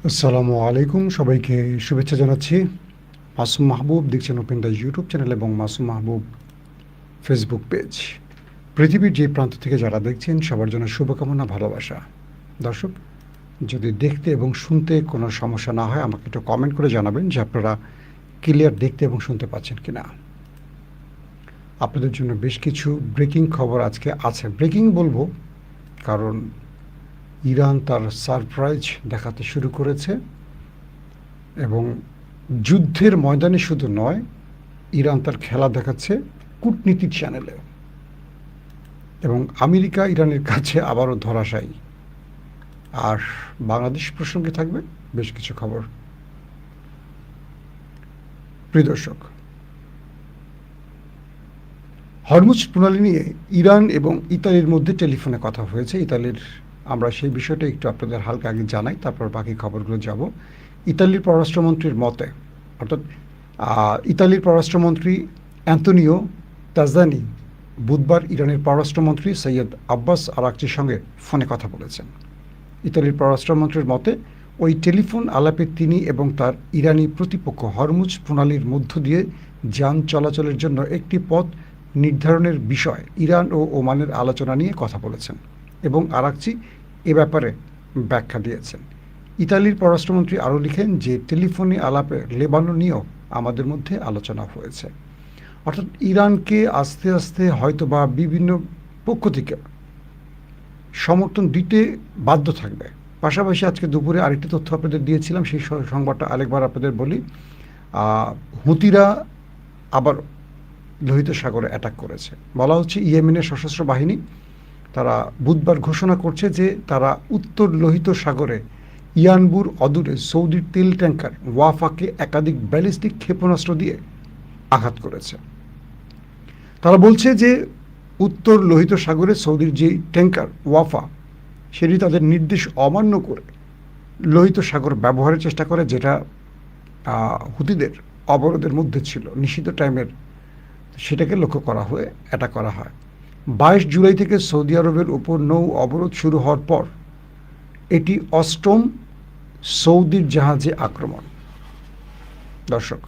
আসসালামু আলাইকুম, সবাইকে শুভেচ্ছা জানাচ্ছি। মাসুম মাহবুব দেখছেন ওপেন দ্য ইউটিউব চ্যানেল এবং মাসুম মাহবুব ফেসবুক পেজ। পৃথিবীর যে প্রান্ত থেকে যারা দেখছেন সবার জন্য শুভকামনা, ভালোবাসা। দর্শক, যদি দেখতে এবং শুনতে কোনো সমস্যা না হয় আমাকে একটু কমেন্ট করে জানাবেন যে আপনারা ক্লিয়ার দেখতে এবং শুনতে পাচ্ছেন কিনা। আপনাদের জন্য বেশ কিছু ব্রেকিং খবর আজকে আছে। ব্রেকিং বলবো কারণ ইরান তার সারপ্রাইজ দেখাতে শুরু করেছে এবং যুদ্ধের ময়দানে শুধু নয়, ইরান তার খেলা দেখাচ্ছে কূটনীতির চ্যানেলে এবং আমেরিকা ইরানের কাছে আবারও ধরাশায়ী। আর বাংলাদেশ প্রসঙ্গে থাকবে বেশ কিছু খবর। প্রিয় দর্শক, হরমুজ প্রণালী নিয়ে ইরান এবং ইতালির মধ্যে টেলিফোনে কথা হয়েছে। আমরা সেই বিষয়টা একটু আপনাদের হালকা আগে জানাই, তারপর বাকি খবরগুলো যাব। ইতালির পররাষ্ট্রমন্ত্রীর মতে, অর্থাৎ ইতালির পররাষ্ট্রমন্ত্রী অ্যান্তোনিও তাজানি বুধবার ইরানের পররাষ্ট্রমন্ত্রী সৈয়দ আব্বাস আরাকচির সঙ্গে ফোনে কথা বলেছেন। ইতালির পররাষ্ট্রমন্ত্রীর মতে ওই টেলিফোন আলাপে তিনি এবং তার ইরানি প্রতিপক্ষ হরমুজ প্রণালীর মধ্য দিয়ে যান চলাচলের জন্য একটি পথ নির্ধারণের বিষয় ইরান ও ওমানের আলোচনা নিয়ে কথা বলেছেন এবং আরাকচি এ ব্যাপারে ব্যাখ্যা দিয়েছেন। ইতালির পররাষ্ট্রমন্ত্রী আরও লিখেন যে টেলিফোনে আলাপে লেবানন নিয়েও আমাদের মধ্যে আলোচনা হয়েছে। অর্থাৎ ইরানকে আস্তে আস্তে হয়তো বা বিভিন্ন পক্ষ থেকে সমর্থন দিতে বাধ্য থাকবে। পাশাপাশি আজকে দুপুরে আরেকটি তথ্য আপনাদের দিয়েছিলাম, সেই সংবাদটা আরেকবার আপনাদের বলি। হুতিরা আবার লোহিত সাগরে অ্যাটাক করেছে। বলা হচ্ছে ইয়েমেনের সশস্ত্র বাহিনী তারা বুধবার ঘোষণা করছে যে তারা উত্তর লোহিত সাগরে ইয়ানবুর অদূরে সৌদির তেল ট্যাঙ্কার ওয়াফাকে একাধিক ব্যালিস্টিক ক্ষেপণাস্ত্র দিয়ে আঘাত করেছে। তারা বলছে যে উত্তর লোহিত সাগরে সৌদির যে ট্যাঙ্কার ওয়াফা সেটি তাদের নির্দেশ অমান্য করে লোহিত সাগর ব্যবহারের চেষ্টা করে, যেটা হুতিদের অবরোধের মধ্যে ছিল, নিষিদ্ধ টাইমের, সেটাকে লক্ষ্য করা হয়ে অ্যাটাক করা হয়। 22 জুলাই থেকে সৌদি আরবের উপর নৌ অবরোধ শুরু হওয়ার পর এটি অষ্টম সৌদির জাহাজে আক্রমণ। দর্শক,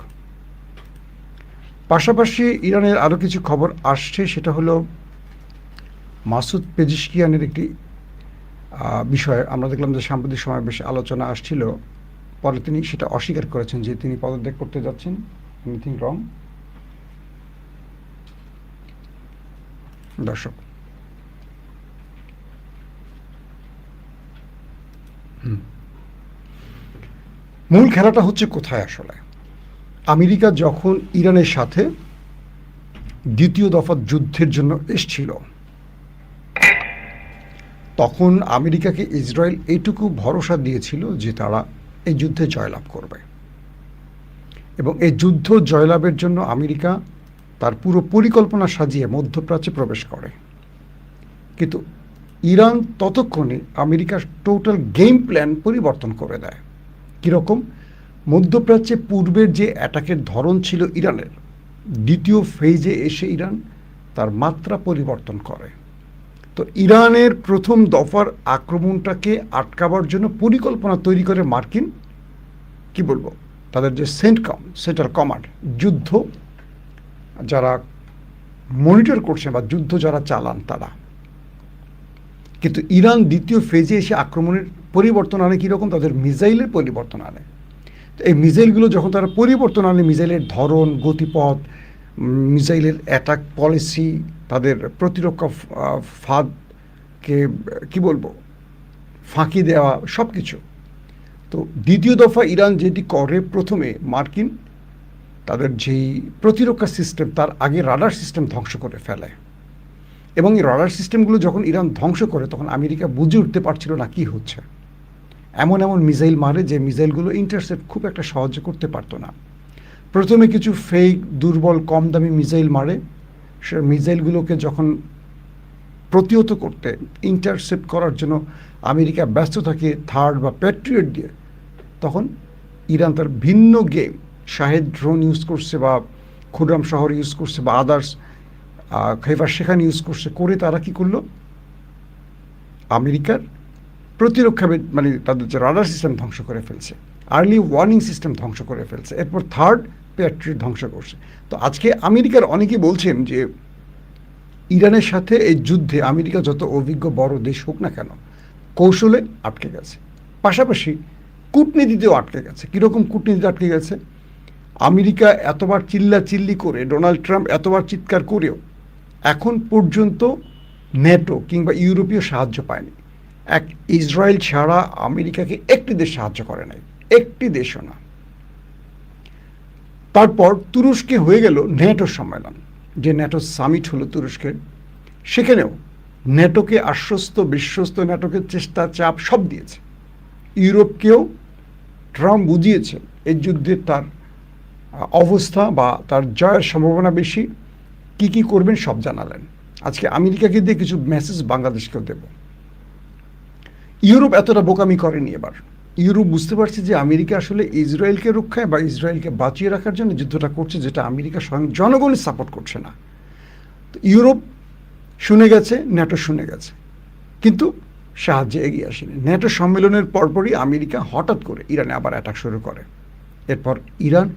পাশাপাশি ইরানের আরও কিছু খবর আসছে, সেটা হলো মাসুদ পেজিশকিয়ানের একটি বিষয়ে আমরা দেখলাম যে সাম্প্রতিক সময় বেশ আলোচনা আসছিল। পরে তিনি সেটা অস্বীকার করেছেন যে তিনি পদত্যাগ করতে যাচ্ছেন। Anything wrong? দর্শক, মূল খেলাটা হচ্ছে কোথায় আসলে। আমেরিকা যখন ইরানের সাথে দ্বিতীয় দফা যুদ্ধের জন্য এসছিল, তখন আমেরিকাকে ইসরায়েল এইটুকু ভরসা দিয়েছিল যে তারা এই যুদ্ধে জয়লাভ করবে এবং এই যুদ্ধ জয়লাভের জন্য আমেরিকা তার পুরো পরিকল্পনা সাজিয়ে মধ্যপ্রাচ্যে প্রবেশ করে। কিন্তু ইরান ততক্ষণে আমেরিকার টোটাল গেম প্ল্যান পরিবর্তন করে দেয়। কীরকম? মধ্যপ্রাচ্যে পূর্বের যে অ্যাটাকের ধরন ছিল ইরানের, দ্বিতীয় ফেজে এসে ইরান তার মাত্রা পরিবর্তন করে। তো ইরানের প্রথম দফার আক্রমণটাকে আটকাবার জন্য পরিকল্পনা তৈরি করে মার্কিন, কি বলবো, তাদের যে সেন্ট্রাল কমান্ড, যুদ্ধ যারা মনিটর করছে বা যুদ্ধ যারা চালান তারা। কিন্তু ইরান দ্বিতীয় ফেজে এসে আক্রমণের পরিবর্তন আনে কীরকম? তাদের মিসাইলের পরিবর্তন আনে। তো এই মিসাইলগুলো যখন তারা পরিবর্তন আনে, মিসাইলের ধরন, গতিপথ, মিসাইলের অ্যাটাক পলিসি, তাদের প্রতিরক্ষা ফাঁদকে কি বলবো, ফাঁকি দেওয়া, সব কিছু। তো দ্বিতীয় দফা ইরান যেটি করে, প্রথমে মার্কিন তাদের যেই প্রতিরক্ষা সিস্টেম, তার আগে রাডার সিস্টেম ধ্বংস করে ফেলে এবং এই রাডার সিস্টেমগুলো যখন ইরান ধ্বংস করে তখন আমেরিকা বুঝে উঠতে পারছিল না কি হচ্ছে। এমন এমন মিসাইল মারে যে মিসাইলগুলো ইন্টারসেপ্ট খুব একটা সহজে করতে পারতো না। প্রথমে কিছু ফেক, দুর্বল, কম দামি মিসাইল মারে। সে মিসাইলগুলোকে যখন প্রতিহত করতে, ইন্টারসেপ্ট করার জন্য আমেরিকা ব্যস্ত থাকে থার্ড বা প্যাট্রিয়ট দিয়ে, তখন ইরান তার ভিন্ন গেম, শাহেদ ড্রোন ইউজ করছে বা খুররাম শহর ইউজ করছে বা আদার্স খেবার সেখানে ইউজ করছে, করে তারা কী করলো, আমেরিকার প্রতিরক্ষা মানে তাদের যে রাডার সিস্টেম ধ্বংস করে ফেলছে, আর্লি ওয়ার্নিং সিস্টেম ধ্বংস করে ফেলছে, এরপর থার্ড প্যাট্রিয়ট ধ্বংস করছে। তো আজকে আমেরিকার অনেকেই বলছেন যে ইরানের সাথে এই যুদ্ধে আমেরিকা যত অভিজ্ঞ বড় দেশ হোক না কেন, কৌশলে আটকে গেছে, পাশাপাশি কূটনীতিতেও আটকে গেছে। কীরকম কূটনীতিতে আটকে গেছে? আমেরিকা এতবার চিল্লাচিল্লি করে, ডোনাল্ড ট্রাম্প এতবার চিৎকার করেও এখন পর্যন্ত ন্যাটো কিংবা ইউরোপীয় সাহায্য পায়নি। এক ইসরায়েল ছাড়া আমেরিকাকে একটি দেশ সাহায্য করে নাই, একটি দেশও না। তারপর তুরস্কে হয়ে গেল ন্যাটো সম্মেলন, যে ন্যাটো সামিট হলো তুরস্কের, সেখানেও ন্যাটোকে আশ্বস্ত বিশ্বস্ত, ন্যাটোকে চেষ্টা চাপ সব দিয়েছে। ইউরোপকেও ট্রাম্প বুঝিয়েছে এই যুদ্ধে তার অবস্থা বা তার জয়ের সম্ভাবনা বেশি, কি কি করবেন সব জানালেন। আজকে আমেরিকাকে দিয়ে কিছু মেসেজ বাংলাদেশকেও দেব। ইউরোপ এতটা বোকামি করেনি এবার। ইউরোপ বুঝতে পারছে যে আমেরিকা আসলে ইসরায়েলকে রক্ষায় বা ইসরায়েলকে বাঁচিয়ে রাখার জন্য যুদ্ধটা করছে, যেটা আমেরিকা স্বয়ং জনগণই সাপোর্ট করছে না। তো ইউরোপ শুনে গেছে, ন্যাটো শুনে গেছে, কিন্তু সাহায্যে এগিয়ে আসেনি। ন্যাটো সম্মেলনের পরপরই আমেরিকা হঠাৎ করে ইরানে আবার অ্যাটাক শুরু করে। এরপর ইরান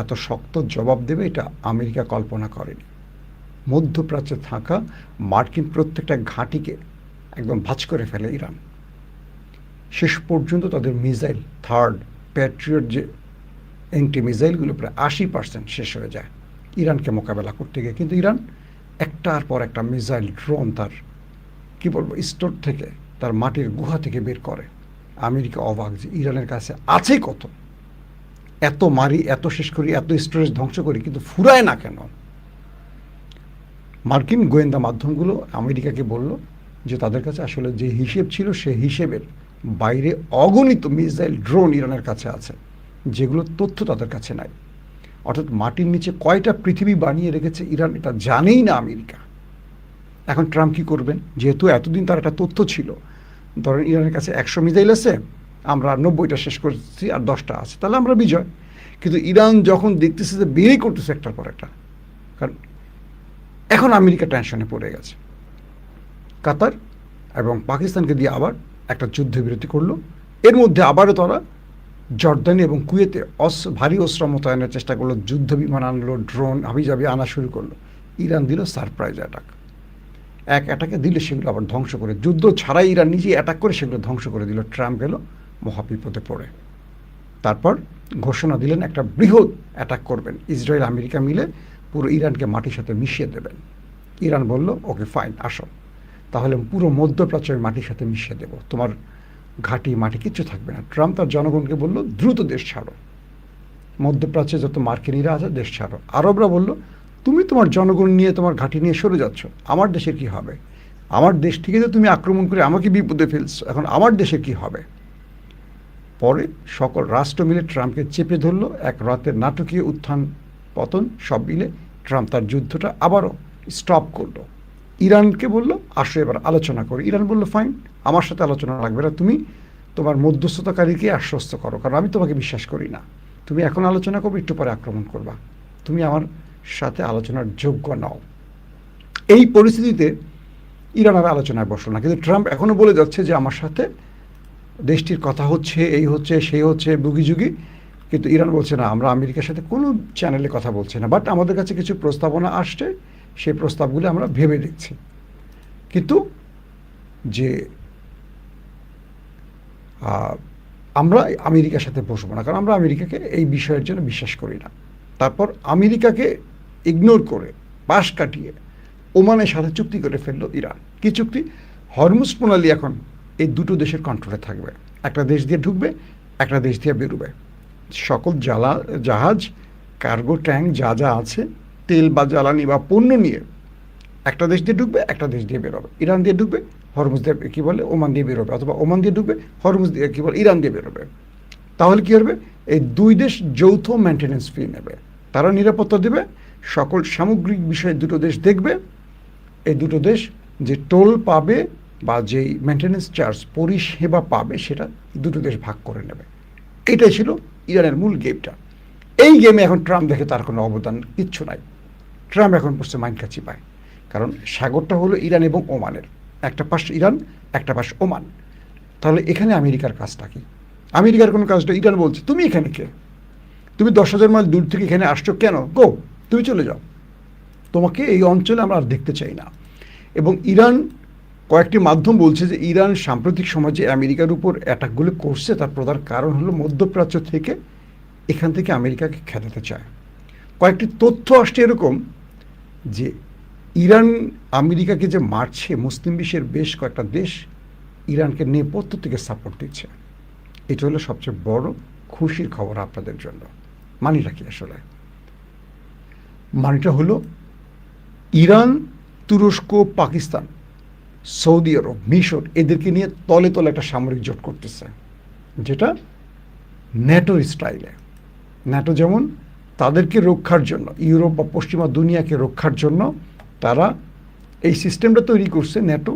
এত শক্ত জবাব দেবে এটা আমেরিকা কল্পনা করেনি। মধ্যপ্রাচ্যে থাকা মার্কিন প্রত্যেকটা ঘাঁটিকে একদম ভাঁজ করে ফেলে ইরান। শেষ পর্যন্ত তাদের মিসাইল, থার্ড প্যাট্রিয়ট যে অ্যান্টি মিসাইলগুলো প্রায় 80% শেষ হয়ে যায় ইরানকে মোকাবেলা করতে গিয়ে। কিন্তু ইরান একটার পর একটা মিসাইল, ড্রোন তার কি বলবো স্টোর থেকে, তার মাটির গুহা থেকে বের করে। আমেরিকা অবাক যে ইরানের কাছে আছে কত, এত মারি, এত শেষ করি, এত স্টোরেজ ধ্বংস করি, কিন্তু ফুরায় না কেন? মার্কিন গোয়েন্দা মাধ্যমগুলো আমেরিকাকে বলল যে তাদের কাছে আসলে যে হিসেব ছিল সেই হিসেবের বাইরে অগণিত মিসাইল, ড্রোন ইরানের কাছে আছে, যেগুলো তথ্য তাদের কাছে নাই। অর্থাৎ মাটির নিচে কয়টা পৃথিবী বানিয়ে রেখেছে ইরান এটা জানেই না আমেরিকা। এখন ট্রাম্প কী করবেন? যেহেতু এতদিন তার একটা তথ্য ছিল, ধরেন ইরানের কাছে 100 মিসাইল আছে, আমরা 90টা শেষ করছি আর 10টা আছে, তাহলে আমরা বিজয়। কিন্তু ইরান যখন দেখতেছে যে বেরই করতেছে একটার পর একটা, কারণ এখন আমেরিকা টেনশনে পড়ে গেছে। কাতার এবং পাকিস্তানকে দিয়ে আবার একটা যুদ্ধবিরতি করলো। এর মধ্যে আবারও তারা জর্দানি এবং কুয়েতে ভারী অস্ত্র মোতায়েনের চেষ্টা করলো, যুদ্ধ বিমান আনলো, ড্রোন হাবিজাবি আনা শুরু করলো। ইরান দিল সারপ্রাইজ অ্যাটাক। এক অ্যাটাকে দিলে সেগুলো আবার ধ্বংস করে, যুদ্ধ ছাড়াই ইরান নিজেই অ্যাটাক করে সেগুলো ধ্বংস করে দিল। ট্রাম্প গেল মহাবিপদে পড়ে। তারপর ঘোষণা দিলেন একটা বৃহৎ অ্যাটাক করবেন, ইসরায়েল আমেরিকা মিলে পুরো ইরানকে মাটির সাথে মিশিয়ে দেবেন। ইরান বলল ওকে ফাইন, আসো, তাহলে পুরো মধ্যপ্রাচ্যের মাটির সাথে মিশিয়ে দেব, তোমার ঘাঁটি মাটি কিচ্ছু থাকবে না। ট্রাম্প তার জনগণকে বলল দ্রুত দেশ ছাড়ো, মধ্যপ্রাচ্যে যত মার্কিনীরা আছে দেশ ছাড়ো। আরবরা বলল তুমি তোমার জনগণ নিয়ে, তোমার ঘাঁটি নিয়ে সরে যাচ্ছ, আমার দেশের কি হবে? আমার দেশ থেকে তো তুমি আক্রমণ করে আমাকে বিপদে ফেলছো, এখন আমার দেশের কি হবে? পরে সকল রাষ্ট্র মিলে ট্রাম্পকে চেপে ধরলো। এক রাতের নাটকীয় উত্থান পতন সব মিলে ট্রাম্প তার যুদ্ধটা আবারও স্টপ করলো। ইরানকে বলল আসো এবার আলোচনা করি। ইরান বলল ফাইন, আমার সাথে আলোচনা লাগবে না, তুমি তোমার মধ্যস্থতাকারীকে আশ্বস্ত করো, কারণ আমি তোমাকে বিশ্বাস করি না। তুমি এখন আলোচনা করবে, একটু পরে আক্রমণ করবা, তুমি আমার সাথে আলোচনার যোগ্য নও। এই পরিস্থিতিতে ইরান আর আলোচনায় বসলো না, কিন্তু ট্রাম্প এখনও বলে যাচ্ছে যে আমার সাথে দেশটির কথা হচ্ছে, এই হচ্ছে সেই হচ্ছে, বুগিযুগি। কিন্তু ইরান বলছে না, আমরা আমেরিকার সাথে কোনো চ্যানেলে কথা বলছি না, বাট আমাদের কাছে কিছু প্রস্তাবনা আসছে, সেই প্রস্তাবগুলি আমরা ভেবে দেখছি। কিন্তু যে আমরা আমেরিকার সাথে বসবো না, কারণ আমরা আমেরিকাকে এই বিষয়ের জন্য বিশ্বাস করি না। তারপর আমেরিকাকে ইগনোর করে, পাশ কাটিয়ে ওমানের সাথে চুক্তি করে ফেললো ইরান। কি চুক্তি? হরমুজ প্রণালী এখন এই দুটো দেশের কন্ট্রোলে থাকবে, একটা দেশ দিয়ে ঢুকবে, একটা দেশ দিয়ে বেরোবে। সকল জাহাজ, কার্গো ট্যাঙ্ক যা যা আছে, তেল বা জ্বালানি বা পণ্য নিয়ে একটা দেশ দিয়ে ঢুকবে, একটা দেশ দিয়ে বেরোবে। ইরান দিয়ে ঢুকবে, হরমুজ দিয়ে কী বলে ওমান দিয়ে বেরোবে, অথবা ওমান দিয়ে ঢুকবে, হরমুজ দিয়ে কী বলে ইরান দিয়ে বেরোবে। তাহলে কী হবে? এই দুই দেশ যৌথ মেনটেন্যান্স ফি নেবে, তারা নিরাপত্তা দেবে, সকল সামগ্রিক বিষয়ে দুটো দেশ দেখবে। এই দুটো দেশ যে টোল পাবে বা যেই মেনটেন্যান্স চার্জ পরিষেবা পাবে সেটা দুটো দেশ ভাগ করে নেবে। এটাই ছিল ইরানের মূল গেমটা। এই গেমে এখন ট্রাম্প দেখে তার কোনো অবদান কিচ্ছু নাই। ট্রাম্প এখন পড়ছে মাইনকাছি পায়, কারণ সাগরটা হলো ইরান এবং ওমানের, একটা পাশ ইরান, একটা পাশ ওমান। তাহলে এখানে আমেরিকার কাজটা কি? আমেরিকার কোনো কাজটা, ইরান বলছে তুমি এখানে কে, তুমি 10,000 মাইল দূর থেকে এখানে আসছো কেন, গো তুমি চলে যাও, তোমাকে এই অঞ্চলে আমরা আর দেখতে চাই না। এবং ইরান, কয়েকটি মাধ্যম বলছে যে ইরান সাম্প্রতিক সমাজে আমেরিকার উপর অ্যাটাকগুলো করছে, তার প্রধান কারণ হলো মধ্যপ্রাচ্য থেকে এখান থেকে আমেরিকাকে খেদাতে চায়। কয়েকটি তথ্য আসছে এরকম যে ইরান আমেরিকাকে যে মারছে, মুসলিম বিশ্বের বেশ কয়েকটা দেশ ইরানকে নেপথ্য থেকে সাপোর্ট দিচ্ছে। এটা হলো সবচেয়ে বড় খুশির খবর আপনাদের জন্য। মানিটা কি আসলে? মানিটা হলো ইরান, তুরস্ক, পাকিস্তান, সৌদি আরব, মিশর এদেরকে নিয়ে তলে তলে একটা সামরিক জোট করতেছে, যেটা ন্যাটোর স্টাইলে। ন্যাটো যেমন তাদেরকে রক্ষার জন্য, ইউরোপ বা পশ্চিমা দুনিয়াকে রক্ষার জন্য তারা এই সিস্টেমটা তৈরি করছে, ন্যাটো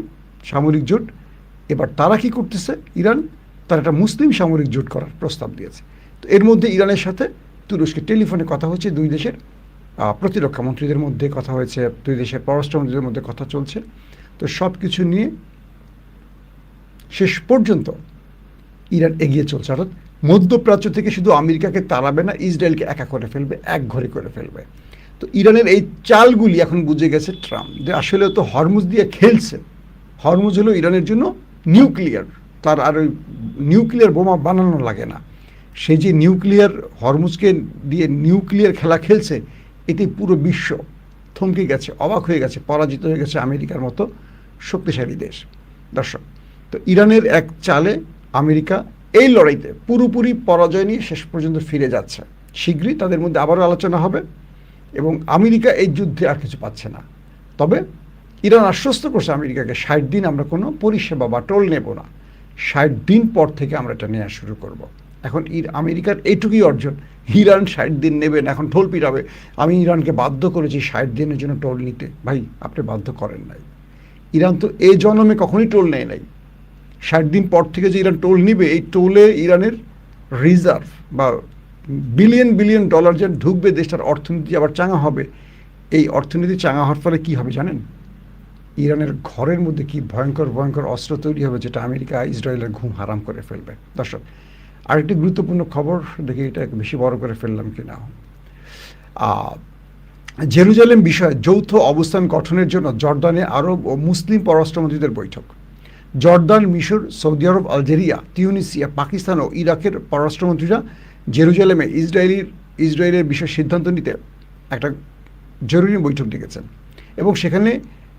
সামরিক জোট। এবার তারা কি করতেছে, ইরান, তারা একটা মুসলিম সামরিক জোট করার প্রস্তাব দিয়েছে। তো এর মধ্যে ইরানের সাথে তুরস্কের টেলিফোনে কথা হচ্ছে, দুই দেশের প্রতিরক্ষা মন্ত্রীদের মধ্যে কথা হয়েছে, দুই দেশের পররাষ্ট্রমন্ত্রীদের মধ্যে কথা চলছে। তো সব কিছু নিয়ে শেষ পর্যন্ত ইরান এগিয়ে চলছে, অর্থাৎ মধ্যপ্রাচ্য থেকে শুধু আমেরিকাকে তাড়াবে না, ইসরায়েলকে একা করে ফেলবে, এক ঘরে করে ফেলবে। তো ইরানের এই চালগুলি এখন বুঝে গেছে ট্রাম্প, যে আসলে তো হরমুজ দিয়ে খেলছে। হরমুজ হলো ইরানের জন্য নিউক্লিয়ার, তার আর ওই নিউক্লিয়ার বোমা বানানো লাগে না। সে যে নিউক্লিয়ার, হরমুজকে দিয়ে নিউক্লিয়ার খেলা খেলছে, এতে পুরো বিশ্ব থমকে গেছে, অবাক হয়ে গেছে, পরাজিত হয়ে গেছে আমেরিকার মতো শক্তিশালী দেশ। দর্শক, তো ইরানের এক চালে আমেরিকা এই লড়াইতে পুরোপুরি পরাজয় নিয়ে শেষ পর্যন্ত ফিরে যাচ্ছে। শীঘ্রই তাদের মধ্যে আবারও আলোচনা হবে এবং আমেরিকা এই যুদ্ধে আর কিছু পাচ্ছে না। তবে ইরান আশ্বস্ত করছে আমেরিকাকে, 60 দিন আমরা কোনো পরিষেবা বা টোল নেব না, 60 দিন পর থেকে আমরা এটা নেওয়া শুরু করব। এখন আমেরিকার এইটুকুই অর্জন, ইরান 60 দিন নেবেন, এখন টোল পিটাবে। আমি ইরানকে বাধ্য করেছি 60 দিনের জন্য টোল নিতে। ভাই, আপনি বাধ্য করেন নাই। ইরান তো এই জন্মে কখনোই টোল নেয় নাই। 60 দিন পর থেকে যে ইরান টোল নিবে, এই টোলে ইরানের রিজার্ভ বা বিলিয়ন বিলিয়ন ডলার যে ঢুকবে, দেশটার অর্থনীতি আবার চাঙা হবে। এই অর্থনীতি চাঙা হওয়ার ফলে কী হবে জানেন? ইরানের ঘরের মধ্যে কি ভয়ঙ্কর ভয়ঙ্কর অস্ত্র তৈরি হবে, যেটা আমেরিকা ইসরায়েলের ঘুম হারাম করে ফেলবে। দর্শক, আরেকটি গুরুত্বপূর্ণ খবর, দেখি এটা বেশি বড় করে ফেললাম কি না। জেরুজালেম বিষয়ে যৌথ অবস্থান গঠনের জন্য জর্দানে আরব ও মুসলিম পররাষ্ট্রমন্ত্রীদের বৈঠক। জর্দান, মিশর, সৌদি আরব, আলজেরিয়া, তিউনিসিয়া, পাকিস্তান ও ইরাকের পররাষ্ট্রমন্ত্রীরা জেরুজালেমে ইসরায়েলের বিষয়ে সিদ্ধান্ত নিতে একটা জরুরি বৈঠক ডেকেছেন এবং সেখানে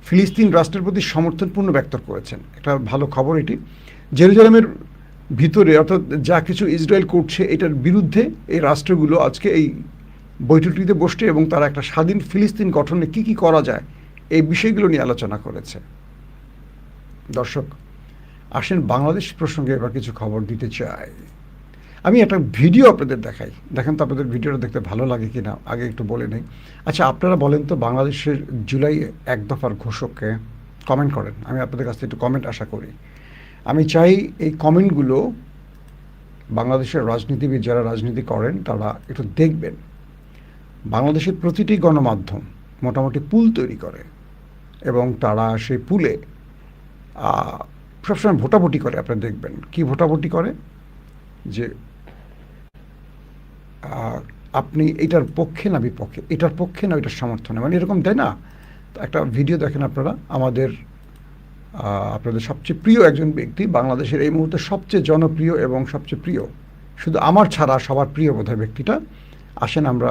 ফিলিস্তিন রাষ্ট্রের প্রতি সমর্থনপূর্ণ ব্যক্ত করেছেন। একটা ভালো খবর এটি। জেরুজালেমের ভিতরে, অর্থাৎ যা কিছু ইসরায়েল করছে, এটার বিরুদ্ধে এই রাষ্ট্রগুলো আজকে এই বৈঠকটিতে বসছে এবং তারা একটা স্বাধীন ফিলিস্তিন গঠনে কি কি করা যায়, এই বিষয়গুলো নিয়ে আলোচনা করেছে। দর্শক, আসেন বাংলাদেশ প্রসঙ্গে এবার কিছু খবর দিতে চাই। আমি একটা ভিডিও আপনাদের দেখাই, দেখেন তো আপনাদের ভিডিওটা দেখতে ভালো লাগে কি না, আগে একটু বলে নেই। আচ্ছা, আপনারা বলেন তো বাংলাদেশের জুলাই এক দফার ঘোষককে, কমেন্ট করেন, আমি আপনাদের কাছ থেকে একটু কমেন্ট আশা করি। আমি চাই এই কমেন্টগুলো বাংলাদেশের রাজনীতিবিদ যারা রাজনীতি করেন তারা একটু দেখবেন। বাংলাদেশের প্রতিটি গণমাধ্যম মোটামুটি পুল তৈরি করে এবং তারা সেই পুলে সবসময় ভোটাভুটি করে। আপনারা দেখবেন কি ভোটাভুটি করে, যে আপনি এটার পক্ষে না বিপক্ষে, এটার পক্ষে না এটার সমর্থনে, মানে এরকম দেয় না। তো একটা ভিডিও দেখেন আপনারা, আপনাদের সবচেয়ে প্রিয় একজন ব্যক্তি, বাংলাদেশের এই মুহূর্তে সবচেয়ে জনপ্রিয় এবং সবচেয়ে প্রিয়, শুধু আমার ছাড়া সবার প্রিয় বোধহয় ব্যক্তিটা। আসেন আমরা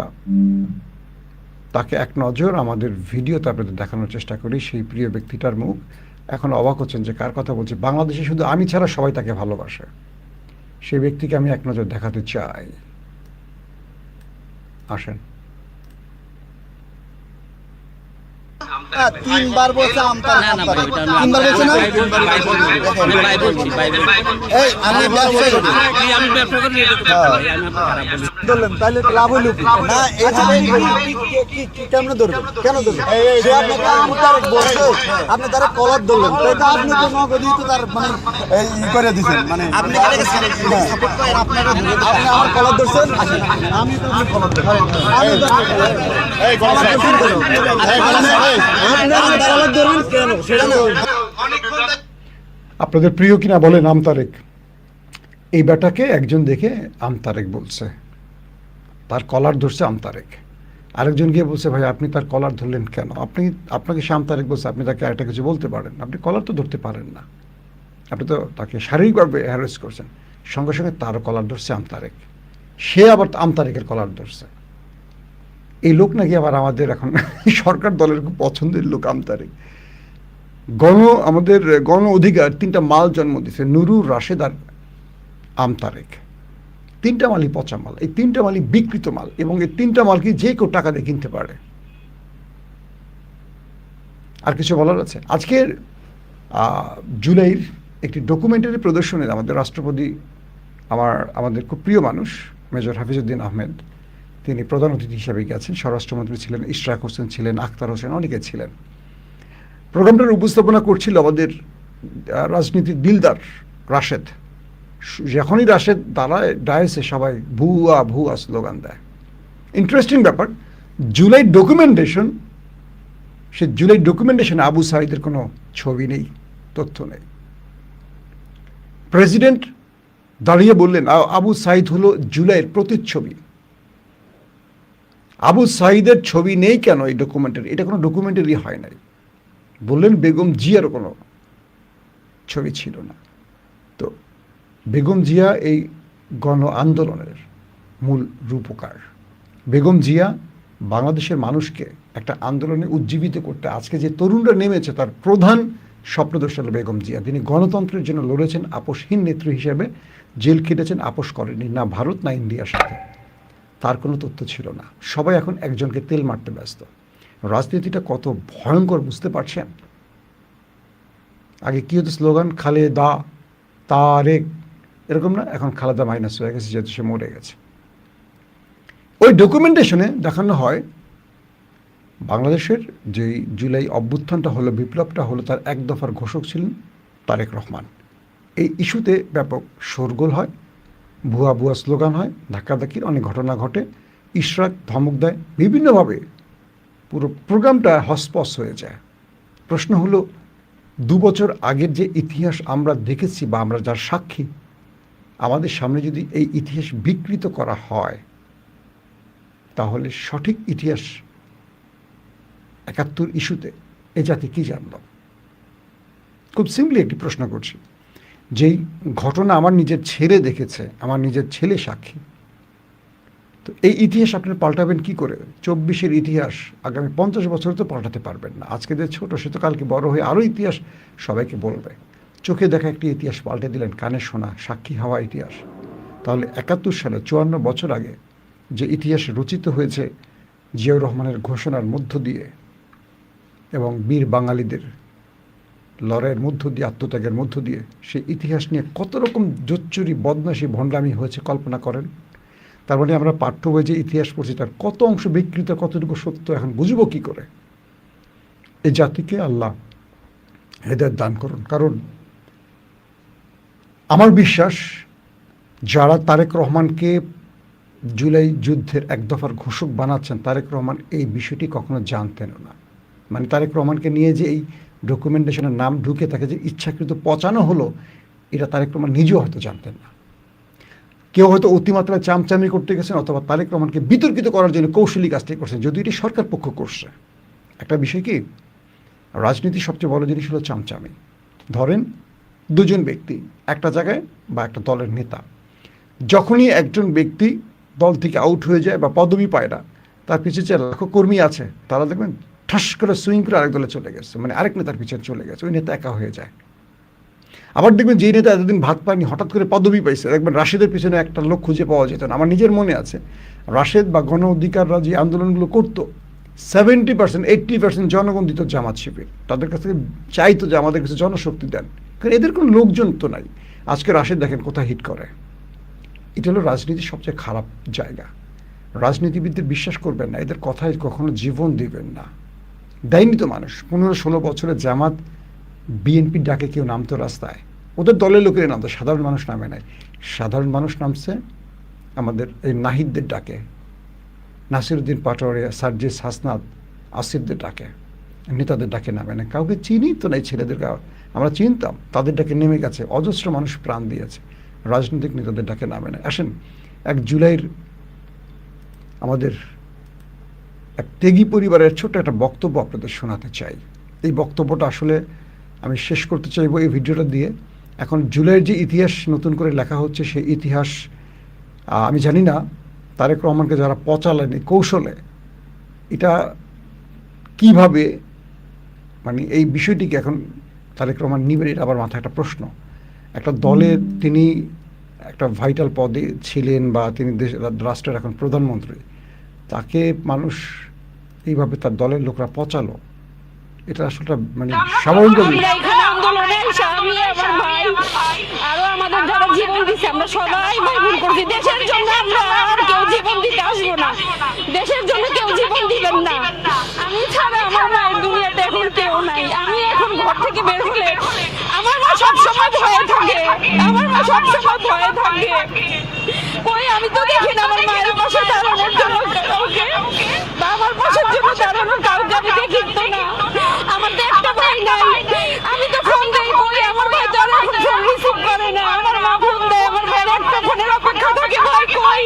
তাকে এক নজর আমাদের ভিডিওতে আপনাদের দেখানোর চেষ্টা করি। সেই প্রিয় ব্যক্তিটার মুখ, এখন অবাক হচ্ছেন যে কার কথা বলছি। বাংলাদেশে শুধু আমি ছাড়া সবাই তাকে ভালোবাসে। সেই ব্যক্তিকে আমি এক নজর দেখাতে চাই। আসেন। তিনবার বলছে আমতার তিনবার বলছে না এই আমি ব্যবসা করি ধরলেন তাহলে লাভ হইল না। এখানে কেমন ধরবেন, কেন ধরবেন? সে আপনাকে আমতার বলছে, আপনি তারা কলার ধরলেন, তো এটা আপনি তো নগদই তো তার মানে ই করে দিচ্ছেন, মানে আপনি আমার কলার ধরছেন, আমি তো কলার ধরছি। আপনাদের প্রিয় কিনা বলেন আমতারেক। এই বেটাকে একজন দেখে আমতারেক বলছে, তার কলার ধরছে আমতারেক। আরেকজন গিয়ে বলছে, ভাই আপনি তার কলার ধরলেন কেন? আপনাকে সে আমতারেক বলছে, আপনি তাকে একটা কিছু বলতে পারেন, আপনি কলার তো ধরতে পারেন না, আপনি তো তাকে শারীরিকভাবে হ্যারাস করছেন। সঙ্গে সঙ্গে তার কলার ধরছে আমতারেক, সে আবার আমতারেকের কলার ধরছে। এই লোক নাকি আবার আমাদের এখন সরকার দলের খুব পছন্দের লোক আমতারেক। আমাদের গণ অধিকার 3টা মাল জন্ম দিয়েছে, নুরুর, রাশেদ আর আমতারেক। 3টা মালই পচা মাল, এই 3টা মালই বিকৃত মাল, এবং এই 3টা মালকে যে কেউ টাকা দিয়ে কিনতে পারে। আর কিছু বলার আছে? আজকের জুলাইয়ের একটি ডকুমেন্টারি প্রদর্শনে আমাদের রাষ্ট্রপতি, আমাদের খুব প্রিয় মানুষ মেজর হাফিজউদ্দিন আহমেদ, তিনি প্রধান অতিথি হিসেবে গেছেন। স্বরাষ্ট্রমন্ত্রী ছিলেন, ইশরাক হোসেন ছিলেন, আখতার হোসেন, অনেকে ছিলেন। প্রোগ্রামটার উপস্থাপনা করছিল আমাদের রাজনীতির দিলদার রাশেদ। যখনই রাশেদ দাঁড়ায় ডায়াসে সবাই ভুয়া ভুয়া স্লোগান দেয়। ইন্টারেস্টিং ব্যাপার, জুলাই ডকুমেন্টেশন, সে জুলাই ডকুমেন্টেশনে আবু সাঈদের কোনো ছবি নেই, তথ্য নেই। প্রেসিডেন্ট দাঁড়িয়ে বললেন আবু সাঈদ হলো জুলাইয়ের প্রতিচ্ছবি। আবু সাঈদের ছবি নেই কেন এই ডকুমেন্টারি? এটা কোনো ডকুমেন্টারি হয় নাই। বললেন বেগম জিয়ারও কোনো ছবি ছিল না। তো বেগম জিয়া এই গণ আন্দোলনের মূল রূপকার। বেগম জিয়া বাংলাদেশের মানুষকে একটা আন্দোলনে উজ্জীবিত করতে আজকে যে তরুণরা নেমেছে, তার প্রধান স্বপ্নদর্শী হল বেগম জিয়া। তিনি গণতন্ত্রের জন্য লড়েছেন, আপোষহীন নেত্রী হিসেবে জেল খেটেছেন, আপোষ করেনি না ভারত না ইন্ডিয়ার সাথে। তার কোনো তথ্য ছিল না। সবাই এখন একজনকে তেল মারতে ব্যস্ত। রাজনীতিটা কত ভয়ঙ্কর বুঝতে পারছেন? আগে কি হতো স্লোগান, খালেদা তারেক, এরকম না? এখন খালেদা মাইনাস হয়ে গেছে, যেহেতু সে মরে গেছে। ওই ডকুমেন্টেশনে দেখানো হয় বাংলাদেশের যে জুলাই অভ্যুত্থানটা হলো, বিপ্লবটা হলো, তার এক দফার ঘোষক ছিলেন তারেক রহমান। এই ইস্যুতে ব্যাপক শোরগোল হয়, ভুয়া ভুয়া স্লোগান হয়, ধাক্কাধাক্কির অনেক ঘটনা ঘটে, ইশরাক ধমক দেয়, বিভিন্নভাবে পুরো প্রোগ্রামটা হসপস হয়ে যায়। প্রশ্ন হলো, 2 বছর আগের যে ইতিহাস আমরা দেখেছি বা আমরা যার সাক্ষী, আমাদের সামনে যদি এই ইতিহাস বিকৃত করা হয়, তাহলে সঠিক ইতিহাস 71 ইস্যুতে এ জাতি কি জানল? খুব সিম্পলি একটি প্রশ্ন করছি, যেই ঘটনা আমার নিজের ছেলে দেখেছে, আমার নিজের ছেলে সাক্ষী, তো এই ইতিহাস আপনারা পাল্টাবেন কি করে? 24-এর ইতিহাস আগামী 50 বছর তো পাল্টাতে পারবেন না। আজকে যে ছোট, সে তো কালকে বড় হয়ে আরও ইতিহাস সবাইকে বলবে। চোখে দেখা একটি ইতিহাস পাল্টে দিলেন, কানে শোনা, সাক্ষী হওয়া ইতিহাস। তাহলে 71 সালে 54 বছর আগে যে ইতিহাস রচিত হয়েছে জিয়াউর রহমানের ঘোষণার মধ্য দিয়ে এবং বীর বাঙালিদের লড়াইয়ের মধ্য দিয়ে, আত্মত্যাগের মধ্য দিয়ে, সেই ইতিহাস নিয়ে কত রকম জোচ্চুরি, বদমাশি, ভণ্ডামি হয়েছে কল্পনা করেন। তার মানে আমরা পাঠ্য বই যে ইতিহাস পড়ছি, তার কত অংশ বিকৃত, কতটুকু সত্য, এখন বুঝবো কী করে? এই জাতিকে আল্লাহ হেদায়েত দান করুন। কারণ আমার বিশ্বাস, যারা তারেক রহমানকে জুলাই যুদ্ধের এক দফার ঘোষক বানাচ্ছেন, তারেক রহমান এই বিষয়টি কখনো জানতেনও না। মানে তারেক রহমানকে নিয়ে যে এই ডকুমেন্টেশনের নাম ঢুকে তাকে যে ইচ্ছাকৃত পচানো হলো, এটা তারেক রহমান নিজেও হয়তো জানতেন না। কেউ হয়তো অতিমাত্রায় চামচামি করতে গেছেন, অথবা তারেক রহমানকে বিতর্কিত করার জন্য কৌশলী কাজটি করছেন, যদিও এটি সরকার পক্ষ করছে। একটা বিষয় কি, রাজনীতির সবচেয়ে বড় জিনিস হলো চামচামি। ধরেন 2 জন ব্যক্তি একটা জায়গায় বা একটা দলের নেতা, যখনই একজন ব্যক্তি দল থেকে আউট হয়ে যায় বা পদবি পায় না, তার পিছিয়ে যে লাখো কর্মী আছে, তারা দেখবেন ঠাস করে সুইং করে আরেক দলে চলে গেছে, মানে আরেক নেতার পিছনে চলে গেছে, ওই নেতা একা হয়ে যায়। আবার দেখবেন যেই নেতা এতদিন ভাত পায়নি, হঠাৎ করে পদবি পাইছে, দেখবেন রাশেদের পিছনে একটা লোক খুঁজে পাওয়া যেত না। আমার নিজের মনে আছে, রাশেদ বা গণ অধিকাররা যে আন্দোলনগুলো করতো, 70%, 80% জনগণ দিত জামাত শিবির। তাদের কাছ থেকে চাইতো যে আমাদের কাছে জনশক্তি দেন, কারণ এদের কোনো লোকজন তো নাই। আজকে রাশেদ দেখেন কোথায় হিট করে। এটা হলো রাজনীতির সবচেয়ে খারাপ জায়গা। রাজনীতিবিদদের বিশ্বাস করবেন না, এদের কথায় কখনো জীবন দিবেন না। দেয়নি তো মানুষ। 15-16 বছরে জামাত, বিএনপির ডাকে কেউ নামতো রাস্তায়? ওদের দলের লোকেরা নামতো, সাধারণ মানুষ নামে নাই। সাধারণ মানুষ নামছে আমাদের এই নাহিদদের ডাকে, নাসিরউদ্দিন পাটোয়ারিয়া, সার্জিস হাসনাত, আসিফদের ডাকে, নেতাদের ডাকে নামে না। কাউকে চিনি তো নাই, ছেলেদের আমরা চিনতাম, তাদের ডাকে নেমে গেছে, অজস্র মানুষ প্রাণ দিয়েছে, রাজনৈতিক নেতাদের ডাকে নামে না। আসেন 1 জুলাইয়ের আমাদের এক ত্যাগী পরিবারের ছোট্ট একটা বক্তব্য আপনাদের শোনাতে চাই। এই বক্তব্যটা আসলে আমি শেষ করতে চাইবো এই ভিডিওটা দিয়ে। এখন জুলাইয়ের যে ইতিহাস নতুন করে লেখা হচ্ছে, সেই ইতিহাস আমি জানি না তারেক রহমানকে যারা পচালেনি কৌশলে, এটা কিভাবে মানে এই বিষয়টিকে এখন তারেক রহমান নিবেন, এটা আবার মাথায় একটা প্রশ্ন। একটা দলে তিনি একটা ভাইটাল পদে ছিলেন, বা তিনি রাষ্ট্রের এখন প্রধানমন্ত্রী, তাকে মানুষ এইভাবে তার দলের লোকরা পচালো, এটা আসলে মানে স্বাভাবিক। আমরা এখানে আন্দোলনে এসে আমি আমার ভাই আরো আমাদের যারা জীবন দিচ্ছে, আমরা সবাই মাইল করছি দেশের জন্য। আমরা আর কেউ জীবন দিতে আসবো না, দেশের জন্য কেউ জীবন দিবেন না। আমি ছাড়া আমার মায়ের দুনিয়াতে এখন কেউ নাই। আমি এখন ঘর থেকে বের হলে আমার মা সবসময় ভয়ে থাকে, আমার মা সবসময় ভয়ে থাকে। কই আমি তো দেখি না আমার মায়ের পাশে দাঁড়ানোর জন্য কাউকে, বা আমার পাশের জন্য দাঁড়ানোর কাউকে আমি দেখি তো না। আমার তো একটা ভাই নাই, আমি তো ফোন দেই, কই আমার ভাই তো আর এখন ফোন রিসিভ করে না। আমার মা ফোন দেয়, আমার ভাইয়ের একটা ফোনের অপেক্ষা থাকে, ভাই কই,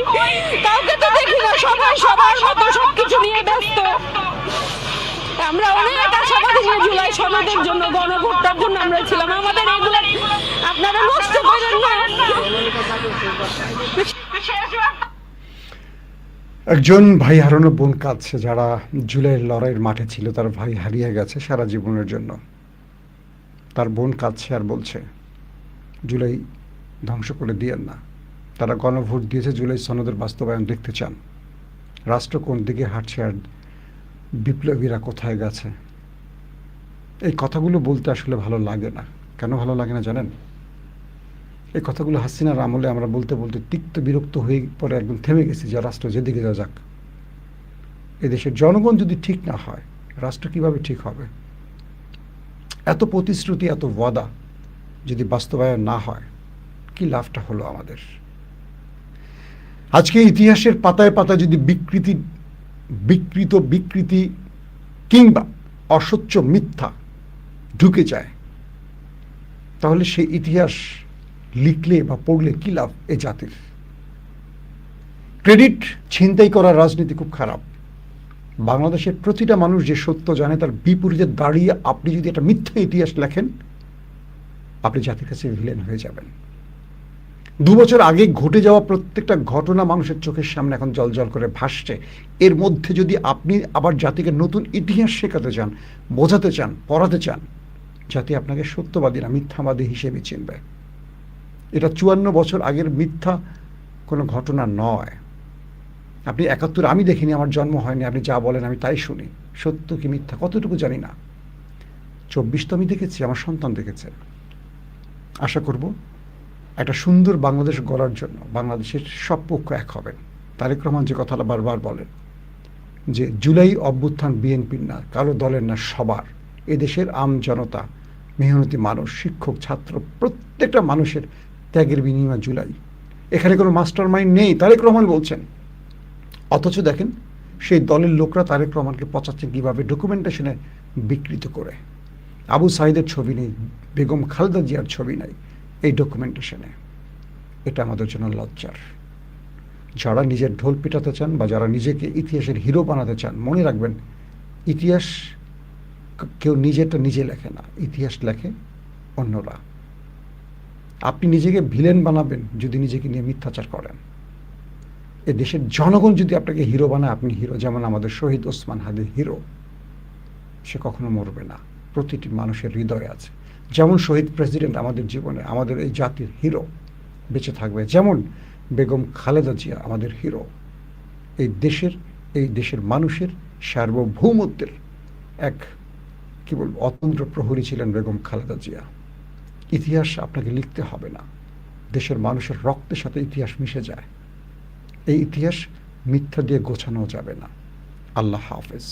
কাউকে তো দেখি না। সবাই সবার মতো সবকিছু নিয়ে ব্যস্ত। আমরা অনেক আশাবাদী নিয়ে জুলাই সনদের জন্য, গণভোটটার জন্য আমরা ছিলাম। আমাদের এগুলো আপনারা নষ্ট করেন না। একজন ভাই হারানো বোন কাঁদছে, যারা জুলাইয়ের লড়াইয়ের মাঠে ছিল, তার ভাই হারিয়ে গেছে সারা জীবনের জন্য। তার বোন কাঁদছে আর বলছে জুলাই ধ্বংস করে দিয়েন না। তারা গণভোট দিয়েছে, জুলাই সনদের বাস্তবায়ন দেখতে চান। রাষ্ট্র কোন দিকে হাঁটছে আর বিপ্লবীরা কোথায় গেছে, এই কথাগুলো বলতে আসলে ভালো লাগে না। কেন ভালো লাগে না জানেন? এই কথাগুলো হাসিনার আমলে আমরা বলতে বলতে তিক্ত বিরক্ত হয়ে পরে একদম থেমে গেছি, যে রাষ্ট্র যেদিকে যা যাক। এদেশের জনগণ যদি ঠিক না হয়, রাষ্ট্র কিভাবে ঠিক হবে? এত প্রতিশ্রুতি, এত ওয়াদা যদি বাস্তবায়ন না হয়, কি লাভটা হলো আমাদের? আজকে ইতিহাসের পাতায় পাতায় যদি বিকৃতি কিংবা অসচ্য মিথ্যা ঢুকে যায়, তাহলে সেই ইতিহাস লিখলে বা পড়লে কি লাভ এ জাতির? ক্রেডিট ছিনতাই করার রাজনীতি খুব খারাপ। বাংলাদেশের প্রতিটা মানুষ যে সত্য জানে, তার বিপরীতে দাঁড়িয়ে আপনি যদি একটা মিথ্যা ইতিহাস লেখেন, আপনি জাতির কাছে ভিলেন হয়ে যাবেন। 2 বছর আগে ঘটে যাওয়া প্রত্যেকটা ঘটনা মানুষের চোখের সামনে এখন জল করে ভাসছে। এর মধ্যে যদি আপনি আবার জাতিকে নতুন ইতিহাস শেখাতে চান, বোঝাতে চান, পড়াতে চান, জাতি আপনাকে সত্যবাদী না মিথ্যাবাদী হিসেবে চিনবে। এটা 54 বছর আগের মিথ্যা কোনো ঘটনা নয়। আপনি 71, আমি দেখিনি, আমার জন্ম হয়নি, আপনি যা বলেন আমি তাই শুনি। সত্য কি মিথ্যা কতটুকু জানি না। 24 তো আমি দেখেছি, আমার সন্তান দেখেছে। আশা করব একটা সুন্দর বাংলাদেশ গড়ার জন্য বাংলাদেশের সব পক্ষ এক হবেন। তারেক রহমান যে কথাটা বারবার বলেন, যে জুলাই অভ্যুত্থান বিএনপির না, কারো দলের না, সবার। এদেশের আম জনতা, মেহনতি মানুষ, শিক্ষক, ছাত্র, প্রত্যেকটা মানুষের ত্যাগের বিনিময় জুলাই। এখানে কোনো মাস্টার মাইন্ড নেই, তারেক রহমান বলছেন। অথচ দেখেন সেই দলের লোকরা তারেক রহমানকে পচাচ্ছে কীভাবে, ডকুমেন্টেশনে বিকৃত করে। আবু সাইদের ছবি নেই, বেগম খালেদা জিয়ার ছবি নাই এই ডকুমেন্টেশনে। এটা আমাদের জন্য লজ্জার। যারা নিজের ঢোল পিটাতে চান বা যারা নিজেকে ইতিহাসের হিরো বানাতে চান, মনে রাখবেন ইতিহাস কেউ নিজেরটা নিজে লেখে না, ইতিহাস লেখে অন্যরা। আপনি নিজেকে ভিলেন বানাবেন যদি নিজেকে নিয়ে মিথ্যাচার করেন। এ দেশের জনগণ যদি আপনাকে হিরো বানায়, আপনি হিরো। যেমন আমাদের শহীদ ওসমান হাদি হিরো, সে কখনো মরবে না, প্রতিটি মানুষের হৃদয়ে আছে। যেমন শহীদ প্রেসিডেন্ট আমাদের জীবনে, আমাদের এই জাতির হিরো বেঁচে থাকবে। যেমন বেগম খালেদা জিয়া আমাদের হিরো। এই দেশের মানুষের সার্বভৌমত্বের এক কি বলবো অতন্ত্র প্রহরী ছিলেন বেগম খালেদা জিয়া। ইতিহাস আপনাকে লিখতে হবে না, দেশের মানুষের রক্তের সাথে ইতিহাস মিশে যায়। এই ইতিহাস মিথ্যা দিয়ে গোছানো যাবে না। আল্লাহ হাফেজ।